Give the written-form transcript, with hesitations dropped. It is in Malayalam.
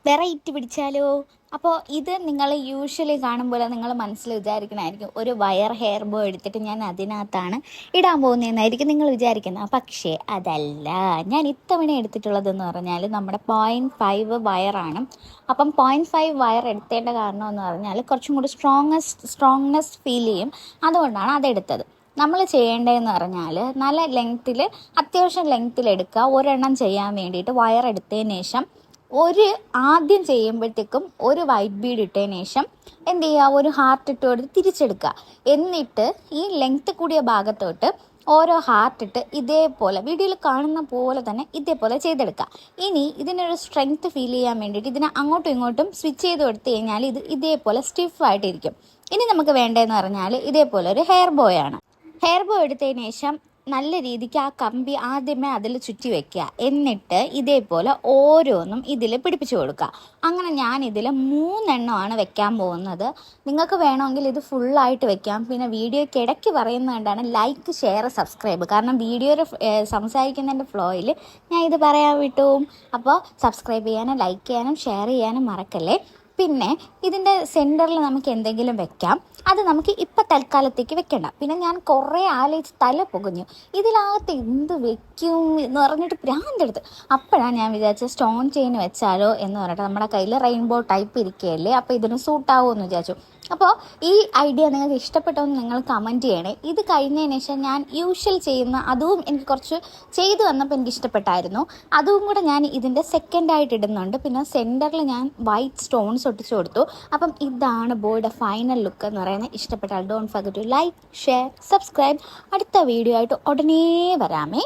വെറൈറ്റി പിടിച്ചാലോ? അപ്പോൾ ഇത് നിങ്ങൾ യൂഷ്വലി കാണുമ്പോൾ നിങ്ങൾ മനസ്സിൽ വിചാരിക്കണമായിരിക്കും ഒരു വയർ ഹെയർ ബോ എടുത്തിട്ട് ഞാൻ അതിനകത്താണ് ഇടാൻ പോകുന്നതെന്നായിരിക്കും നിങ്ങൾ വിചാരിക്കുന്നത്. പക്ഷേ അതല്ല, ഞാൻ ഇത്തവണ എടുത്തിട്ടുള്ളതെന്ന് പറഞ്ഞാൽ നമ്മുടെ 0.5 വയറാണ്. അപ്പം 0.5 വയർ എടുത്തേണ്ട കാരണം എന്ന് പറഞ്ഞാൽ കുറച്ചും കൂടി സ്ട്രോങ്നെസ് ഫീൽ ചെയ്യും. അതുകൊണ്ടാണ് അതെടുത്തത്. നമ്മൾ ചെയ്യേണ്ടതെന്ന് പറഞ്ഞാൽ നല്ല ലെങ്ത്തിൽ, അത്യാവശ്യം ലെങ്ത്തിൽ എടുക്കുക. ഒരെണ്ണം ചെയ്യാൻ വേണ്ടിയിട്ട് വയർ എടുത്തതിന് ശേഷം ആദ്യം ചെയ്യുമ്പോഴത്തേക്കും ഒരു വൈറ്റ് ബീഡ് ഇട്ടതിന് ശേഷം എന്ത് ചെയ്യുക, ഒരു ഹാർട്ട് ഇട്ട് കൊടുത്ത് തിരിച്ചെടുക്കുക. എന്നിട്ട് ഈ ലെങ്ത്ത് കൂടിയ ഭാഗത്തോട്ട് ഓരോ ഹാർട്ട് ഇട്ട് ഇതേപോലെ വീഡിയോയിൽ കാണുന്ന പോലെ തന്നെ ഇതേപോലെ ചെയ്തെടുക്കുക. ഇനി ഇതിനൊരു സ്ട്രെങ്ത്ത് ഫീൽ ചെയ്യാൻ വേണ്ടിയിട്ട് ഇതിനെ അങ്ങോട്ടും ഇങ്ങോട്ടും സ്വിച്ച് ചെയ്ത് കൊടുത്തു കഴിഞ്ഞാൽ ഇത് ഇതേപോലെ സ്റ്റിഫായിട്ടിരിക്കും. ഇനി നമുക്ക് വേണ്ടതെന്ന് പറഞ്ഞാൽ ഇതേപോലെ ഒരു ഹെയർ ബോയാണ്. ഹെയർ ബോ എടുത്തതിന് ശേഷം നല്ല രീതിക്ക് ആ കമ്പി ആദ്യമേ അതിൽ ചുറ്റി വെക്കുക. എന്നിട്ട് ഇതേപോലെ ഓരോന്നും ഇതിൽ പിടിപ്പിച്ചു കൊടുക്കുക. അങ്ങനെ ഞാൻ ഇതിൽ 3 എണ്ണമാണ് വെക്കാൻ പോകുന്നത്. നിങ്ങൾക്ക് വേണമെങ്കിൽ ഇത് ഫുള്ളായിട്ട് വെക്കാം. പിന്നെ വീഡിയോയ്ക്ക് ഇടയ്ക്ക് പറയുന്നതുകൊണ്ടാണ് ലൈക്ക്, ഷെയർ, സബ്സ്ക്രൈബ്. കാരണം വീഡിയോയിൽ സംസാരിക്കുന്നതിൻ്റെ ഫ്ലോയിൽ ഞാൻ ഇത് പറയാൻ വിട്ടു. അപ്പോൾ സബ്സ്ക്രൈബ് ചെയ്യാനും ലൈക്ക് ചെയ്യാനും ഷെയർ ചെയ്യാനും മറക്കല്ലേ. പിന്നെ ഇതിൻ്റെ സെൻറ്ററിൽ നമുക്ക് എന്തെങ്കിലും വെക്കാം. അത് നമുക്ക് ഇപ്പം തൽക്കാലത്തേക്ക് വെക്കണ്ട. പിന്നെ ഞാൻ കുറേ ആലോചിച്ച് തല പുകഞ്ഞു, ഇതിനകത്ത് എന്ത് വെക്കും എന്ന് പറഞ്ഞിട്ട് ഭ്രാന്തെടുത്ത്. അപ്പോഴാണ് ഞാൻ വിചാരിച്ചത് സ്റ്റോൺ ചെയിൻ വെച്ചാലോ എന്ന് പറഞ്ഞിട്ട്. നമ്മുടെ കയ്യിൽ റെയിൻബോ ടൈപ്പ് ഇരിക്കുകയല്ലേ, അപ്പോൾ ഇതിന് സൂട്ടാവുമോ എന്ന് വിചാരിച്ചു. അപ്പോൾ ഈ ഐഡിയ നിങ്ങൾക്ക് ഇഷ്ടപ്പെട്ടോന്ന് നിങ്ങൾ കമൻറ്റ് ചെയ്യണേ. ഇത് കഴിഞ്ഞതിന് ശേഷം ഞാൻ യൂഷ്വൽ ചെയ്യുന്ന അതും എനിക്ക് കുറച്ച് ചെയ്തു വന്നപ്പോൾ എനിക്ക് ഇഷ്ടപ്പെട്ടായിരുന്നു. അതും കൂടെ ഞാൻ ഇതിൻ്റെ സെക്കൻഡായിട്ട് ഇടുന്നുണ്ട്. പിന്നെ സെൻറ്ററിൽ ഞാൻ വൈറ്റ് സ്റ്റോൺസ് ഒട്ടിച്ചു കൊടുത്തു. അപ്പം ഇതാണ് ബോയുടെ ഫൈനൽ ലുക്ക് എന്ന് പറയുന്നത്. ഇഷ്ടപ്പെട്ടാൽ don't forget to like, share, subscribe. അടുത്ത വീഡിയോ ആയിട്ട് ഉടനെ വരാമേ.